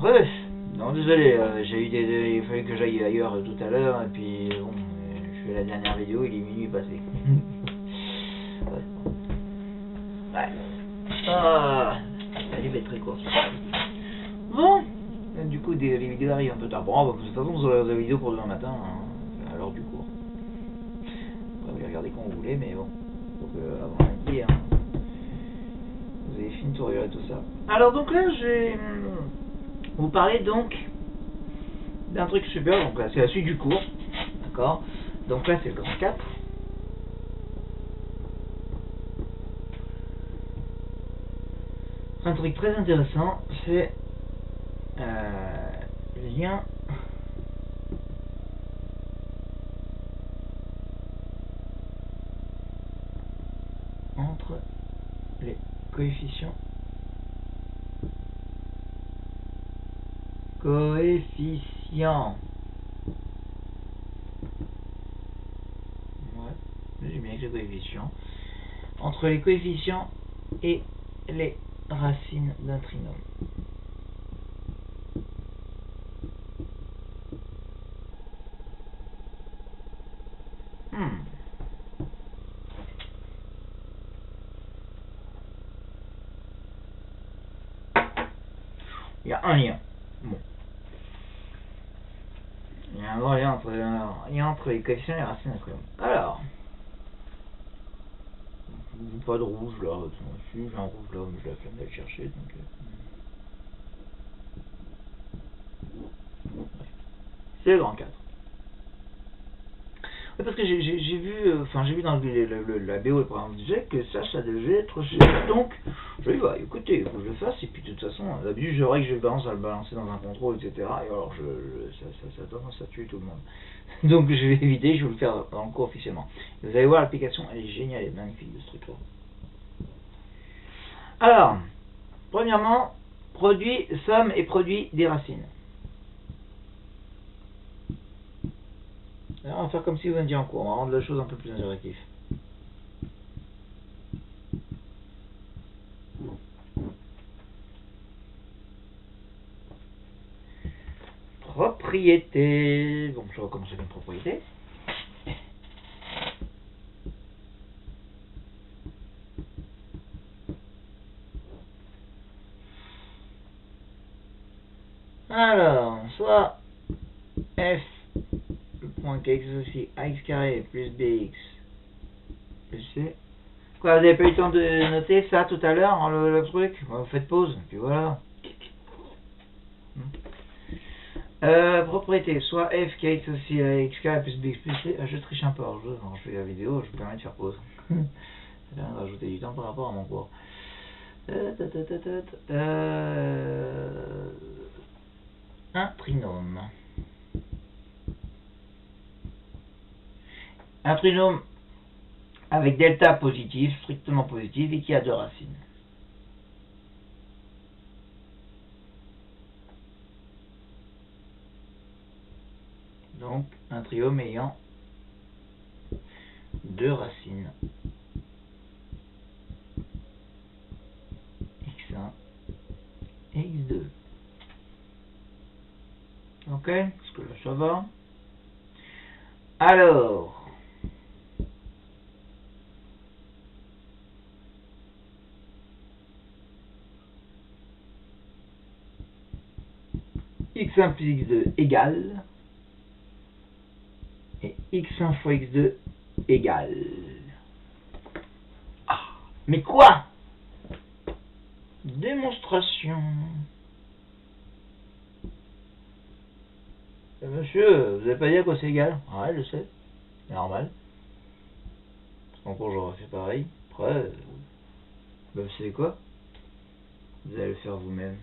Ouais, non désolé, il fallait que j'aille ailleurs tout à l'heure, et puis bon, je fais la dernière vidéo, il est minuit passé. Ouais. Ah, elle va être très courte. Bon, du coup, les vidéos arrivent un peu tard. Bon, de toute façon, vous aurez la vidéo pour demain matin, hein, à l'heure du cours. Vous les regarder quand vous voulez, mais bon, donc avant midi, hein, vous avez fini de regarder tout ça. Alors donc là, je vais vous parler donc d'un truc super. Donc là, c'est la suite du cours, d'accord. Donc là, c'est le grand 4. Un truc très intéressant, c'est le lien entre les coefficients ouais, j'ai bien écrit coefficients, entre les coefficients et les racines d'un trinôme. Il y a un lien. Bon. Il y a un grand lien entre les coefficients et les racines d'un trinôme. Alors, pas de rouge là. Si, j'ai un rouge là, mais je la flemme d'aller chercher. Donc, c'est le grand 4. Ouais, parce que j'ai vu, j'ai vu dans la BO le programme disait que ça devait être juste. Donc, je lui dis, bah écoutez, il faut que je le fasse, et puis de toute façon, d'habitude, je règle, je balance à le balancer dans un contrôle, etc. Et alors, ça tendance à tuer tout le monde. Donc, je vais éviter, je vais le faire dans le cours officiellement. Et vous allez voir, l'application, elle est géniale, elle est magnifique de ce truc-là. Alors, premièrement, produit, somme et produit des racines. Alors, on va faire comme si vous étiez en cours, on va rendre la chose un peu plus interactive. Propriété. Bon, je vais recommencer avec une propriété. Alors, soit f, le point kx aussi, ax carré plus bx plus c. Quoi, vous avez pas eu le temps de noter ça tout à l'heure, le truc? Vous faites pause, puis voilà. Propriété, soit f qui est aussi x carré plus bx plus c. Je triche un peu, alors je fais la vidéo, je vous permets de faire pause. Ça permet de rajouter du temps par rapport à mon cours. Un trinôme. Un trinôme avec delta positif, strictement positif, et qui a deux racines. Donc, un trinôme ayant deux racines. X1 et X2. Ok, parce que là ça va. Alors, x1 plus x2 égale, et x1 fois x2 égale. Ah, mais quoi? Démonstration. Monsieur, vous n'avez pas dit à quoi c'est égal? Ouais, je sais, c'est normal. En cours, j'aurais fait pareil. Après, vous savez quoi? Vous allez le faire vous-même.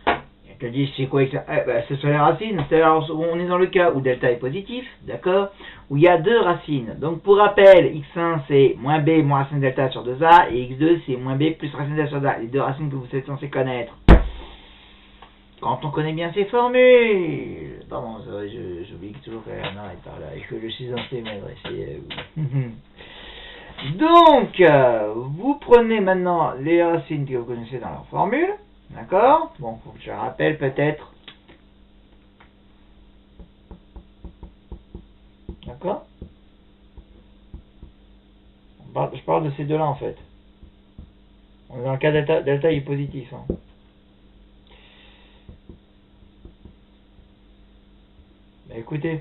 Je te dis, c'est quoi ça? C'est sur les racines. C'est-à-dire, on est dans le cas où delta est positif, d'accord? Où il y a deux racines. Donc, pour rappel, x1 c'est moins b moins racine delta sur 2a, et x2 c'est moins b plus racine delta sur 2a. Les deux racines que vous êtes censé connaître. Quand on connaît bien ces formules. Pardon, j'oublie toujours qu'elle est par là et que je suis censé m'adresser à vous. Donc, vous prenez maintenant les racines que vous connaissez dans leur formule. D'accord? Bon, faut que je rappelle peut-être. D'accord? Je parle de ces deux-là en fait. On est dans le cas delta, delta est positif. Hein. Bah, écoutez,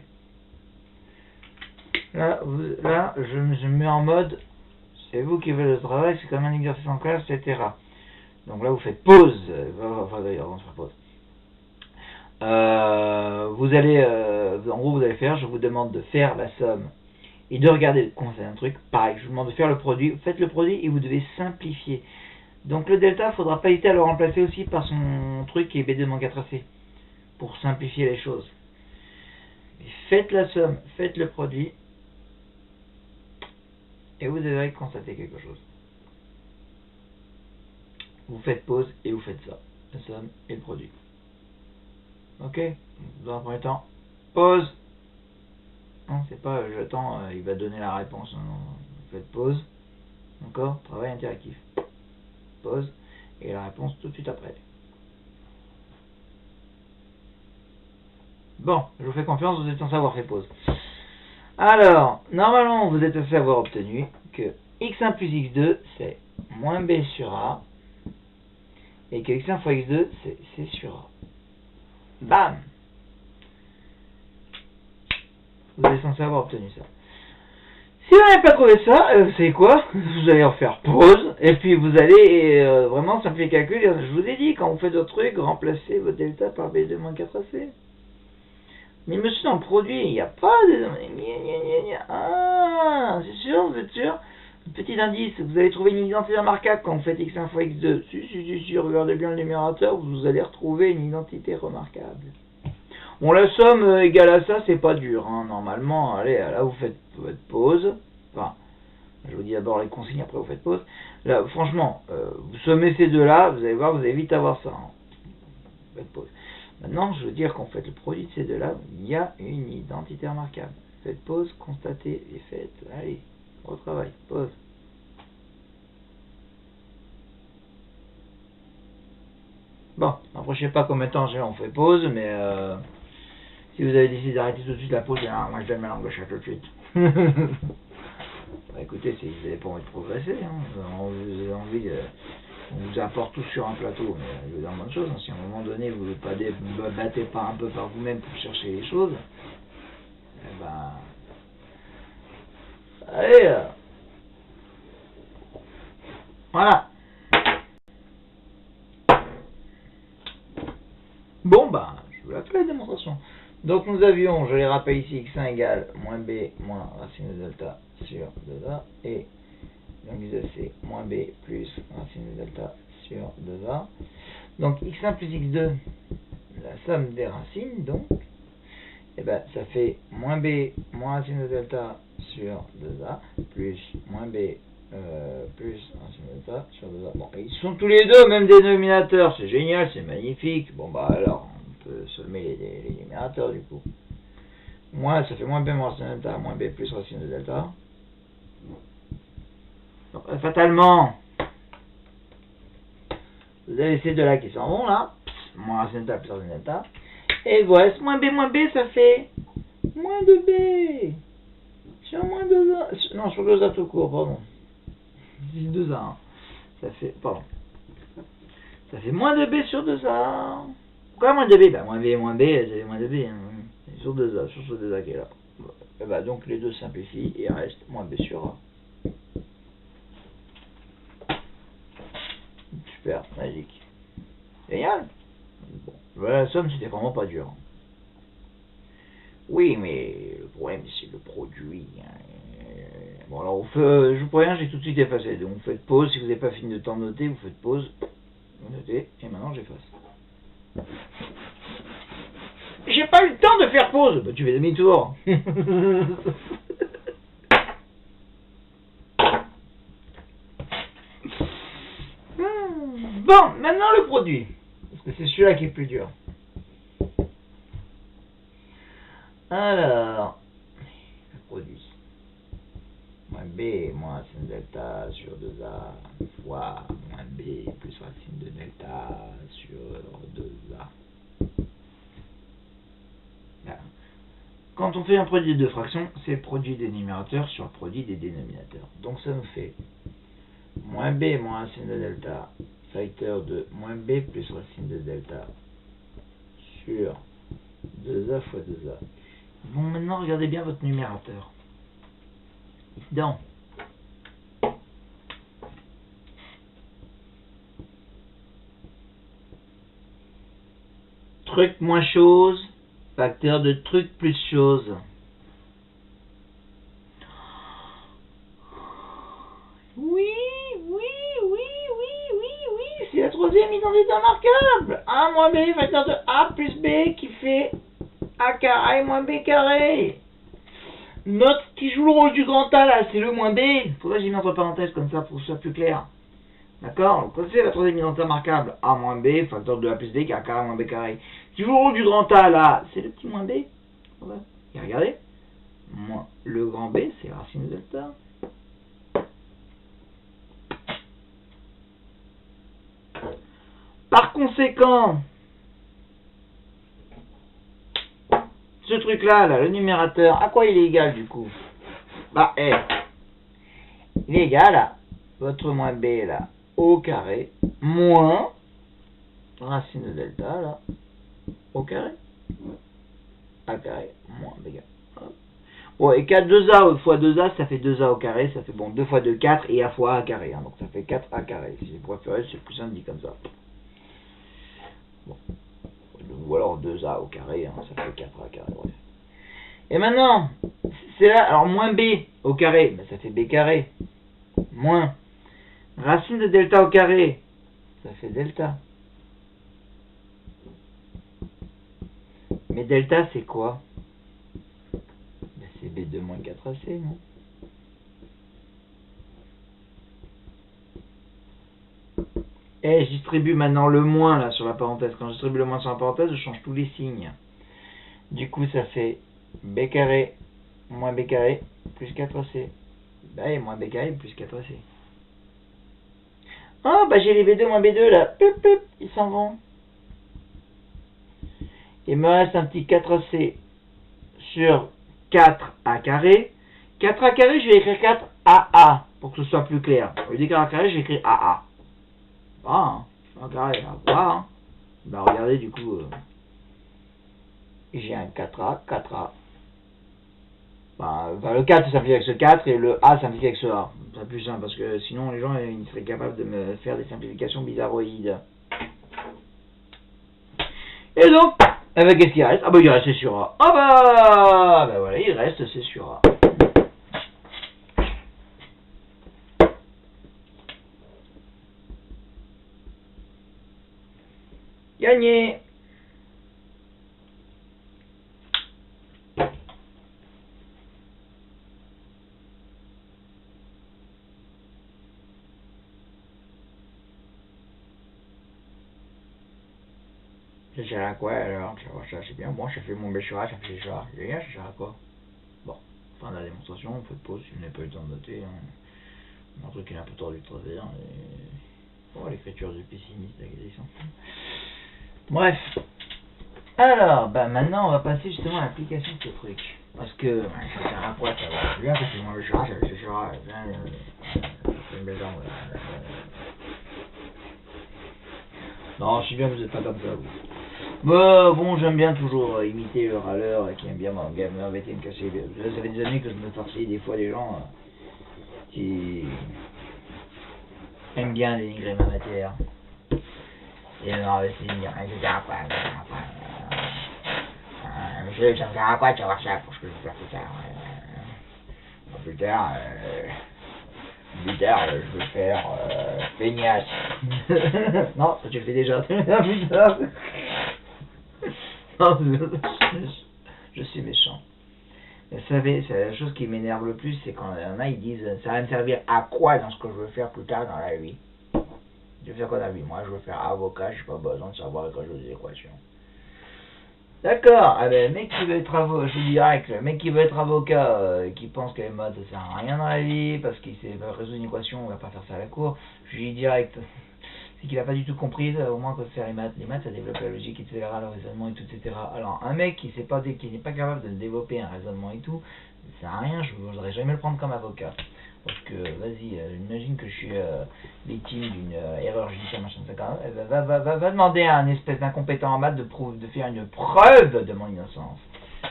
là, je me mets en mode, c'est vous qui faites le travail, c'est comme un exercice en classe, etc. Donc là, vous faites pause. Enfin, d'ailleurs, on se fait pause. Vous allez, en gros, vous allez faire, je vous demande de faire la somme et de regarder comment c'est un truc. Pareil, je vous demande de faire le produit. Vous faites le produit et vous devez simplifier. Donc le delta, il ne faudra pas hésiter à le remplacer aussi par son truc qui est B2-4AC pour simplifier les choses. Et faites la somme, faites le produit et vous devez constater quelque chose. Vous faites pause et vous faites ça. La somme et le produit. Ok? Dans un premier temps, pause. Non, c'est pas j'attends, il va donner la réponse. Non, non. Vous faites pause. Encore, travail interactif. Pause. Et la réponse tout de suite après. Bon, je vous fais confiance, vous êtes censé avoir fait pause. Alors, normalement, vous êtes censé avoir obtenu que x1 plus x2, c'est moins b sur a. Et que x1 fois x2, c'est c sur a. Bam! Vous êtes censé avoir obtenu ça. Si vous n'avez pas trouvé ça, vous savez quoi? Vous allez en faire pause, et puis vous allez vraiment simplifier le calcul. Je vous ai dit, quand vous faites votre truc, remplacez votre delta par B2 moins 4AC. Mais monsieur, dans le produit, il n'y a pas de... Ah, c'est sûr, vous êtes sûr? Petit indice, vous allez trouver une identité remarquable quand vous faites x1 fois x2. Si, regardez bien le numérateur, vous allez retrouver une identité remarquable. Bon, la somme égale à ça, c'est pas dur, hein. Normalement, allez, là, vous faites votre pause. Enfin, je vous dis d'abord les consignes, après vous faites pause. Là, franchement, vous sommez ces deux-là, vous allez voir, vous allez vite avoir ça. Hein. Vous faites pause. Maintenant, je veux dire qu'en fait, le produit de ces deux-là, il y a une identité remarquable. Faites pause, constatez et faites. Allez, au travail, pause. Bon, après, je sais pas combien de temps on fait pause, mais si vous avez décidé d'arrêter tout de suite la pause, moi je donne ma langue à chat tout de suite. Bah, écoutez, si vous n'avez pas envie de progresser, hein, vous avez envie de... On vous apporte tout sur un plateau, mais je veux dire une bonne chose, hein, si à un moment donné vous ne battez pas un peu par vous-même pour chercher les choses, eh ben... Allez voilà. Bon, bah, je vous la fais la démonstration. Donc nous avions, je les rappelle ici, x1 égale moins b moins racine de delta sur 2a, et donc c'est moins b plus racine de delta sur 2a. Donc x1 plus x2, la somme des racines, donc, et ben ça fait moins b moins racine de delta sur 2a, plus moins b plus racine de delta sur 2a. Bon, ils sont tous les deux au même dénominateur, c'est génial, c'est magnifique. Bon bah alors, on peut sommer les numérateurs du coup. Moins, ça fait moins b moins racine de delta, moins b plus racine de delta. Donc, fatalement, vous avez ces deux-là qui s'en vont là, moins racine de delta plus racine de delta. Et voilà, moins b, ça fait moins de b sur moins 2a. Non, sur 2a tout court, pardon. C'est 2a. Hein. Ça fait, pardon. Ça fait moins de b sur 2a. Pourquoi moins de b? Bah, moins b, ça fait moins de b. Hein. Sur 2a, sur ce 2a qui est là. Et bah, donc les deux simplifient et il reste moins b sur a. Super, magique. Génial. Bon, voilà, la somme, c'était vraiment pas dur. Oui, mais le problème, c'est le produit. Bon, alors, je vous préviens, j'ai tout de suite effacé. Donc, vous faites pause. Si vous n'avez pas fini de temps de noter, vous faites pause. Vous notez. Et maintenant, j'efface. J'ai pas eu le temps de faire pause. Bah, tu fais demi-tour. Bon, maintenant le produit. Parce que c'est celui-là qui est plus dur. Alors, le produit. Moins moins B moins racine de delta sur 2A fois moins B plus racine de delta sur 2A. Voilà. Quand on fait un produit de deux fractions, c'est le produit des numérateurs sur le produit des dénominateurs. Donc ça nous fait moins B moins racine de delta facteur de moins B plus racine de delta sur 2A fois 2A. Bon, maintenant regardez bien votre numérateur. Donc, truc moins chose, facteur de truc plus chose. Oui, c'est la troisième identité remarquable. A moins B, facteur de A plus B qui fait A carré moins B carré. Note qui joue le rôle du grand A là, c'est le moins B. Faudrait que j'y mette entre parenthèses comme ça pour que ce soit plus clair. D'accord? Donc c'est la troisième identité remarquable. A moins B, facteur de A plus B qui est A carré moins B carré. Qui joue le rôle du grand A là, c'est le petit moins B. Et regardez, moins le grand B, c'est racine de delta. Par conséquent, ce truc-là, le numérateur, à quoi il est égal du coup? Bah, il est égal à votre moins B là, au carré, moins racine de delta là, au carré, A carré, moins B carré. Bon, et 4 2A fois 2A, ça fait 2A au carré, ça fait bon 2 fois 2, 4, et A fois A carré, hein, donc ça fait 4A carré. Si vous préférez, c'est plus simple dit comme ça. Bon. Ou alors 2A au carré, hein, ça fait 4A carré, bref. Et maintenant, c'est là, alors moins B au carré, ben ça fait B carré, moins racine de delta au carré, ça fait delta. Mais delta c'est quoi? Ben c'est B2 moins 4AC, non? Et je distribue maintenant le moins là sur la parenthèse. Quand je distribue le moins sur la parenthèse, je change tous les signes. Du coup, ça fait B carré moins B carré plus 4AC. Bah, et moins B carré plus 4AC. Oh, bah j'ai les B2 moins B2 là. Pup, pup, ils s'en vont. Il me reste un petit 4AC sur 4A carré. 4A carré, je vais écrire 4AA pour que ce soit plus clair. Au lieu d'écrire A carré, j'ai écrit AA. Ah, A carré, hein. Bah regardez du coup, j'ai un 4A, 4A. Bah, le 4 s'amplifie avec ce 4 et le A s'amplifie avec ce A. C'est plus simple parce que sinon les gens ils seraient capables de me faire des simplifications bizarroïdes. Et donc, qu'est-ce qu'il reste? Ah bah il reste c'est sur A. Ah bah voilà, il reste c'est sur A. Gagné. Ça sert à quoi alors? Ça c'est bien, bon, j'ai fait mon béchera, ça fait ça. Génial, ça sert à quoi? Bon, fin de la démonstration, on fait pause si vous n'avez pas eu le temps de noter. Un truc qui est un peu tordu de travers. Et... oh, l'écriture du pessimiste agressant. Bref. Alors, bah maintenant on va passer justement à l'application de ce truc. Parce que ça sert à quoi ça va bien, parce que moi le chat, c'est ça, c'est une belle jambe. Non, je suis bien que vous n'êtes pas comme ça, vous. Bah, bon, j'aime bien toujours imiter le râleur qui aime bien m'embêter, me casser. Ça fait des années que je me farcis des fois des gens qui aiment bien dénigrer ma matière. Et alors, c'est dire, etc. Monsieur, ça me sert à quoi de savoir ça pour ce que je vais faire plus tard? Plus tard, je vais faire feignasse. Non, ça tu le fais déjà. Non, je suis méchant. Vous savez, c'est la chose qui m'énerve le plus, c'est quand il y en a, ils disent ça va me servir à quoi dans ce que je veux faire plus tard dans la vie. Je veux faire quoi dans la vie? Moi, je veux faire avocat, j'ai pas besoin de savoir résoudre des équations. D'accord, ah ben, le mec qui veut être avocat, je vous dis direct, le mec qui veut être avocat, qui pense que les maths ça sert à rien dans la vie, parce qu'il sait résoudre une équation, on va pas faire ça à la cour, je lui dis direct, c'est qu'il a pas du tout compris, au moins quoi faire les maths ça développe la logique, etc., le raisonnement et tout, etc. Alors un mec qui n'est pas capable de développer un raisonnement et tout, ça sert à rien, je ne voudrais jamais le prendre comme avocat. Parce que, vas-y, imagine que je suis victime d'une erreur judiciaire, machin, ça, va demander à un espèce d'incompétent en maths de faire une preuve de mon innocence.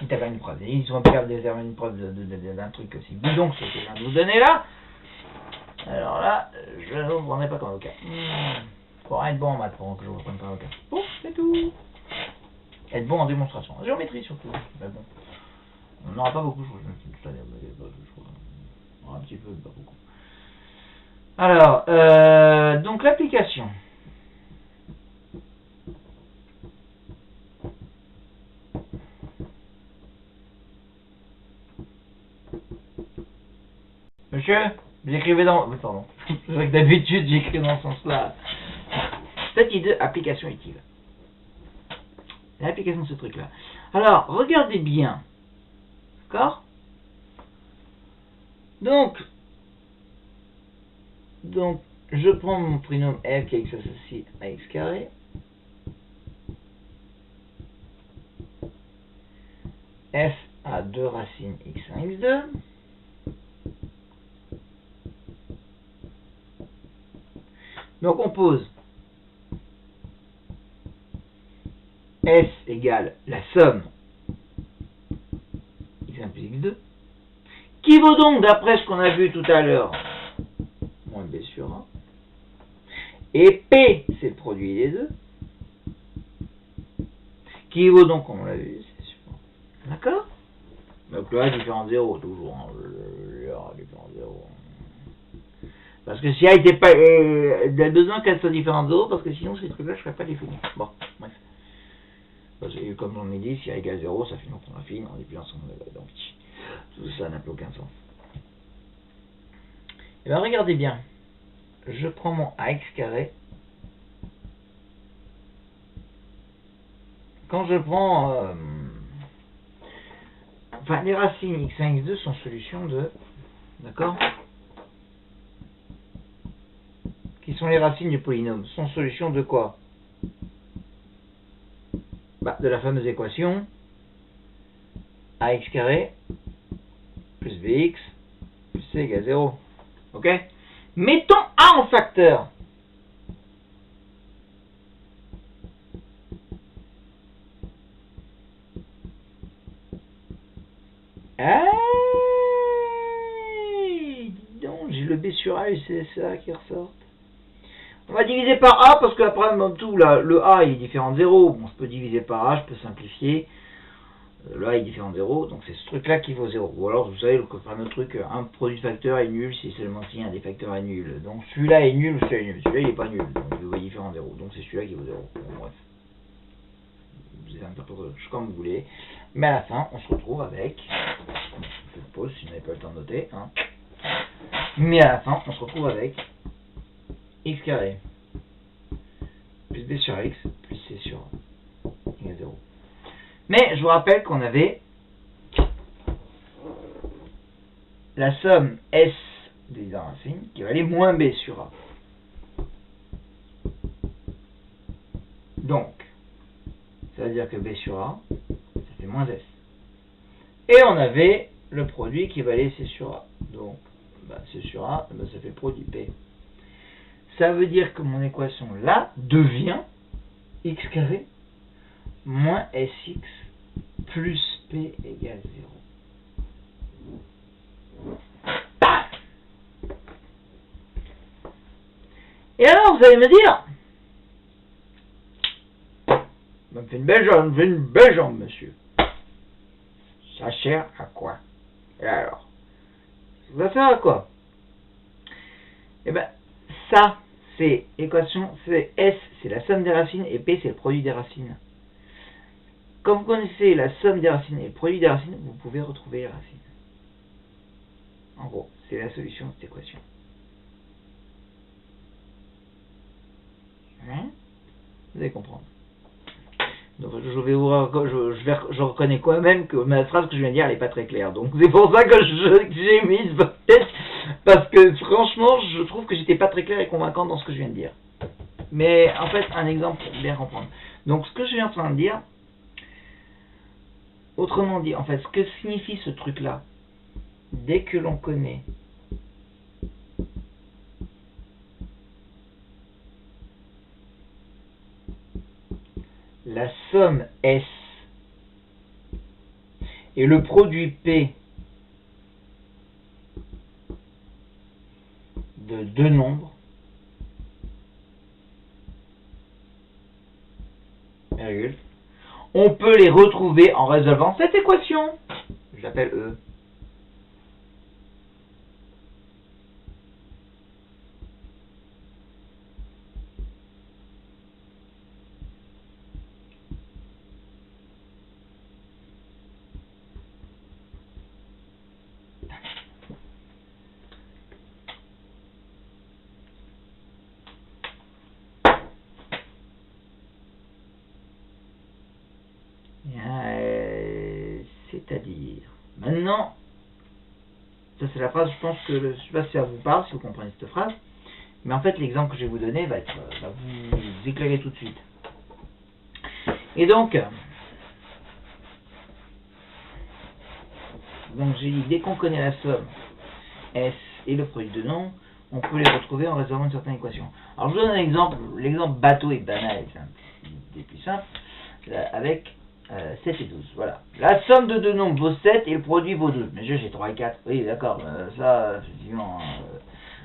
Il t'a fait une preuve. Ils sont capables de faire une preuve d'un truc aussi bidon que ce que je viens de vous donner là. Alors là, je ne vous prendrai pas comme avocat. Faudra être bon en maths pour que je vous prenne comme avocat. Bon, c'est tout. Être bon en démonstration. En géométrie surtout. Mais bon, on n'aura pas beaucoup, je crois. Un petit peu, pas beaucoup. Alors, donc l'application. Monsieur, vous écrivez dans... Oui, pardon. C'est vrai que d'habitude, j'écris dans ce sens-là. Partie 2, application utile. L'application de ce truc-là. Alors, regardez bien. D'accord ? Donc, je prends mon trinôme f qui s'associe à x carré. F a 2 racines x1, x2. Donc on pose S égale la somme x1 plus x2, qui vaut donc, d'après ce qu'on a vu tout à l'heure, moins b sur 1. Et P, c'est le produit des deux, qui vaut donc, comme on l'a vu, c'est sur 1. D'accord ? Donc le A différent de 0, toujours. Hein, le A différent de 0. Parce que si A n'était pas... il a besoin qu'elle soit différente de 0, parce que sinon ces trucs-là, je ne serais pas défini. Bon, bref. Parce que comme on a dit, si A égale 0, ça finit qu'on affine, on n'est plus ensemble. Donc tout ça n'a plus aucun sens. Et bien regardez bien. Je prends mon AX carré. Quand je prends... enfin, les racines x1, x2 sont solutions de... D'accord ? Qui sont les racines du polynôme, sont solutions de quoi? Bah, de la fameuse équation ax carré plus bx plus c égale 0. Ok? Mettons a en facteur. Dis donc, j'ai le b sur a et c'est ça qui ressort. On va diviser par a parce qu'après, dans tout, là, le a il est différent de 0. Bon, je peux diviser par a, je peux simplifier. Le a est différent de 0, donc c'est ce truc-là qui vaut 0. Ou alors, vous savez, le fameux truc, un produit de facteur est nul si seulement si un des facteurs est nul. Donc celui-là est nul ou celui-là est nul. Celui-là, il n'est pas nul, donc il vaut différent de 0. Donc c'est celui-là qui vaut 0. Bon, bref. Vous interprétez comme vous voulez. Mais à la fin, on se retrouve avec... Je vous pose si vous n'avez pas le temps de noter. Hein. Mais à la fin, on se retrouve avec x carré plus b sur x plus c sur 0. Mais je vous rappelle qu'on avait la somme S des racines qui valait moins B sur A. Donc, ça veut dire que B sur A, ça fait moins S. Et on avait le produit qui valait C sur A. Donc, C sur A, ça fait produit P. Ça veut dire que mon équation là devient x carré moins sx plus p égale 0. Et alors, vous allez me dire, ça me fait une belle jambe, monsieur. Ça sert à quoi? Et alors, ça va faire à quoi? Eh ben, ça, c'est équation, c'est S, c'est la somme des racines, et P, c'est le produit des racines. Quand vous connaissez la somme des racines et le produit des racines, vous pouvez retrouver les racines. En gros, c'est la solution de cette équation. Hein? Vous allez comprendre. Donc je reconnais quand même que ma phrase que je viens de dire, elle n'est pas très claire. Donc c'est pour ça que j'ai mis peut-être, parce que franchement, je trouve que j'étais pas très clair et convaincant dans ce que je viens de dire. Mais en fait, un exemple pour bien comprendre. Donc ce que je viens en train de dire, autrement dit, en fait, ce que signifie ce truc-là, dès que l'on connaît la somme S et le produit P de deux nombres, virgule, on peut les retrouver en résolvant cette équation. Je l'appelle E. C'est-à-dire, maintenant, ça c'est la phrase, je pense que, je ne sais pas si ça vous parle, si vous comprenez cette phrase, mais en fait l'exemple que je vais vous donner va vous éclairer tout de suite. Et donc j'ai dit, dès qu'on connaît la somme S et le produit de nombres, on peut les retrouver en résolvant une certaine équation. Alors je vous donne un exemple, l'exemple bateau et banal, c'est plus simple, avec 7 et 12, voilà. La somme de deux nombres vaut 7 et le produit vaut 12. Mais j'ai 3 et 4, oui d'accord, ça, effectivement,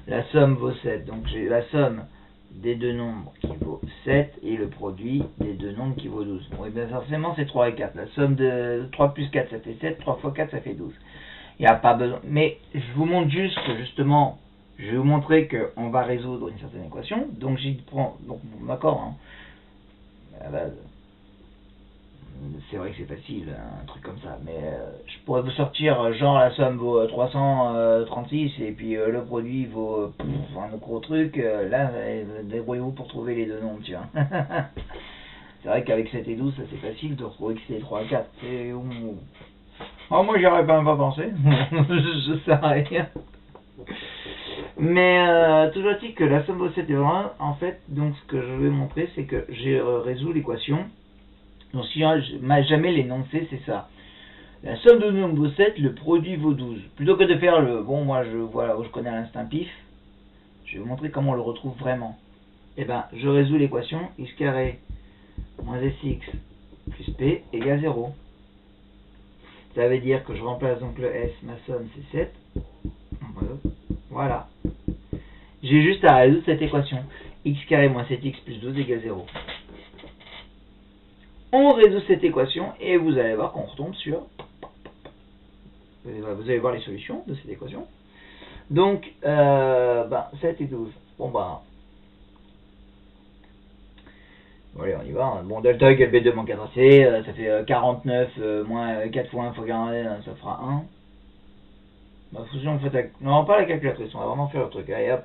la somme vaut 7. Donc j'ai la somme des deux nombres qui vaut 7 et le produit des deux nombres qui vaut 12. Oui, bien forcément c'est 3 et 4. La somme de 3 plus 4 ça fait 7, 3 fois 4 ça fait 12. Il n'y a pas besoin. Mais je vous montre juste que justement, je vais vous montrer qu'on va résoudre une certaine équation. Donc j'y prends, donc d'accord, hein, à la base. C'est vrai que c'est facile, un truc comme ça, mais je pourrais vous sortir, genre la somme vaut 336 et puis le produit vaut un gros truc, là, débrouillez-vous pour trouver les deux nombres, tu vois. C'est vrai qu'avec 7 et 12, ça c'est facile de retrouver que c'est 3 et 4. Oh, moi j'y aurais pas pensé, je sais rien. Mais toujours est-il que la somme vaut 7 et 1, en fait, donc ce que je vais montrer, c'est que j'ai résolu l'équation. Donc si jamais l'énoncé c'est ça. La somme de nombres vaut 7, le produit vaut 12. Plutôt que de faire le bon, moi je connais à l'instinct pif, je vais vous montrer comment on le retrouve vraiment. Et ben je résous l'équation x carré moins sx plus p égale 0. Ça veut dire que je remplace donc le s, ma somme c'est 7. Voilà. J'ai juste à résoudre cette équation. X carré moins 7x plus 12 égale 0. On résout cette équation et vous allez voir qu'on retombe sur... Vous allez voir les solutions de cette équation. Donc, 7 et 12. Bon, allez, on y va. Bon, delta égale B2 moins 4AC, ça fait 49 moins 4 fois 1 fois 40, ça fera 1. Fusion, en fait, non, pas la calculatrice, on va vraiment faire le truc. Allez, hop.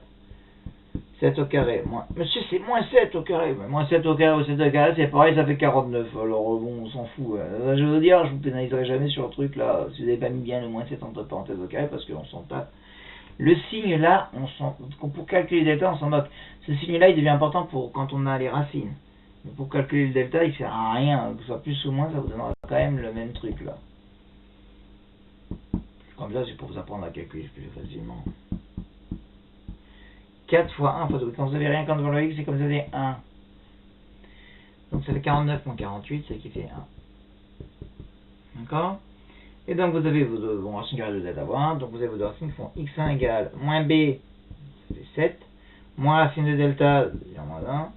7 au carré, moins... Monsieur, c'est moins 7 au carré. Mais moins 7 au carré ou 7 au carré, c'est pareil, ça fait 49. Alors, bon, on s'en fout. Je veux dire, je vous pénaliserai jamais sur le truc, là, si vous n'avez pas mis bien le moins 7 entre parenthèses au carré, parce qu'on s'en tape. Le signe, là, pour calculer le delta, on s'en moque. Ce signe-là, il devient important pour quand on a les racines. Mais pour calculer le delta, il sert à rien. Que ce soit plus ou moins, ça vous donnera quand même le même truc, là. Comme ça, c'est pour vous apprendre à calculer plus facilement. 4 fois 1 fois 2. Quand vous avez rien quand devant le x, c'est comme ça, c'est 1. Donc ça fait 49 moins 48, c'est qui fait 1. D'accord? Et donc vous avez vos racines carrées de z à 1. Donc vous avez vos racines qui font x1 égale moins b, ça fait 7. Moins racine de delta, c'est-à-dire moins 1.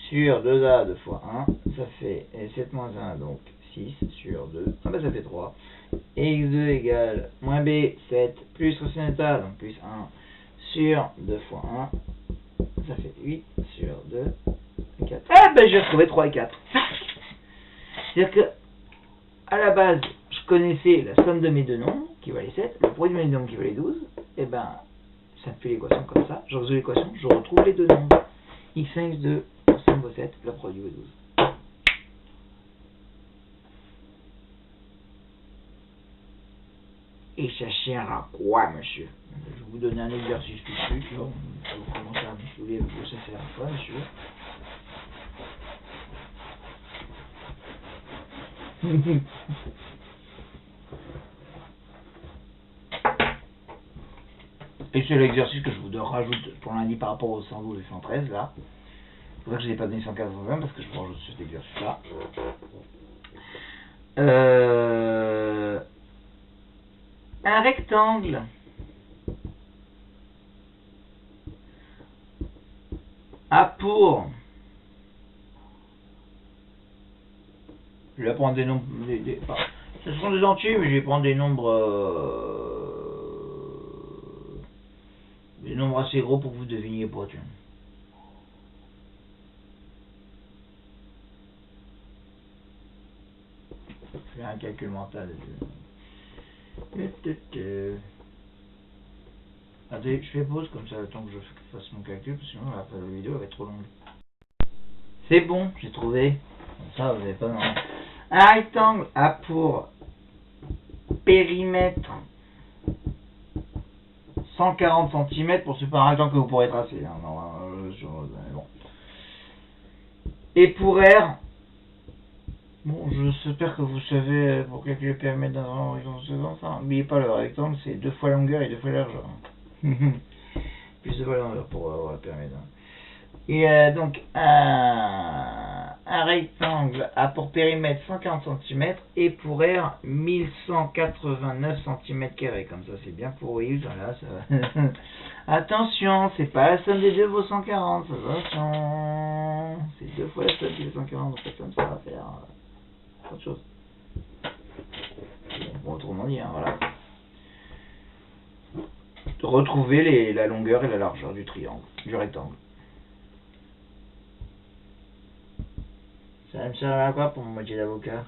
Sur 2a, 2 fois 1, ça fait 7 moins 1, donc 6 sur 2. Ah ben ça fait 3. Et x2 égale moins b, 7, plus racine de delta, donc plus 1. Sur 2 fois 1, ça fait 8 sur 2, 4. Ah ben j'ai retrouvé 3 et 4. C'est-à-dire que, à la base, je connaissais la somme de mes deux nombres, qui valait 7, le produit de mes deux nombres qui valait 12, et ben, ça me fait l'équation comme ça. Je résous l'équation, je retrouve les deux nombres. x1, x2, la somme vaut 7, le produit vaut 12. Et ça sert à quoi, monsieur? Je vais vous donner un exercice tout de suite, là. Vous commencez à me soulever, ça sert à quoi, monsieur? Et c'est l'exercice que je vous rajoute pour lundi par rapport au 112 et 113, là. C'est pour ça que je n'ai pas donné 180, parce que je vous rajoute cet exercice-là. Un rectangle a pour... Je vais prendre des nombres... ce seront des entiers, mais je vais prendre des nombres... des nombres assez gros pour que vous deviniez pas, tiens. Je fais un calcul mental. Attendez, je fais pause comme ça le temps que je fasse mon calcul, parce que sinon la vidéo va être trop longue. C'est bon, j'ai trouvé. Comme ça, vous n'avez pas... Un rectangle a pour périmètre 140 cm pour ce un rectangle que vous pourrez tracer. Hein, bon. Et pour R, bon, j'espère que vous savez pour calculer le périmètre d'un horizon second. N'oubliez pas, le rectangle c'est 2 fois la longueur et 2 fois la largeur. Plus de longueur pour avoir le périmètre. Et donc un rectangle a pour périmètre 140 cm et pour R 1189 cm². Comme ça c'est bien pourri. Voilà, ça... Attention, c'est pas la somme des deux vaut 140. Attention, c'est 2 fois la somme des 140. Donc comme ça va faire autre chose. Bon, autrement dit, hein, voilà. Retrouver la longueur et la largeur du triangle, du rectangle. Ça me sert à quoi pour mon métier d'avocat?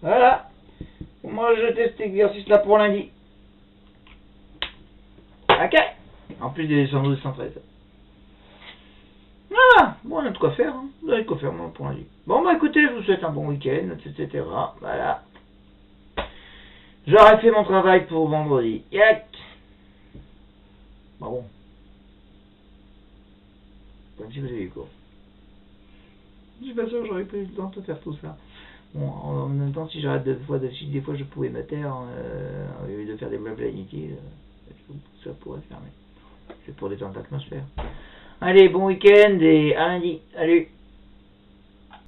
Voilà. Moi je teste cet exercice là pour lundi. Ok. En plus des 112 et 113. Voilà. Bon, on a de quoi faire. Hein. Vous avez de quoi faire moi pour lundi. Bon bah écoutez, je vous souhaite un bon week-end, etc. Voilà. J'aurais fait mon travail pour vendredi. Yak. Bon. Comme si vous avez eu cours. Je suis pas sûr que j'aurais pris le temps de faire tout ça. Bon, en même temps, si j'arrête des fois je pouvais me taire, au lieu de faire des blabla inutiles, ça pourrait faire, mais c'est pour détendre l'atmosphère. Allez, bon week-end et à lundi. Salut!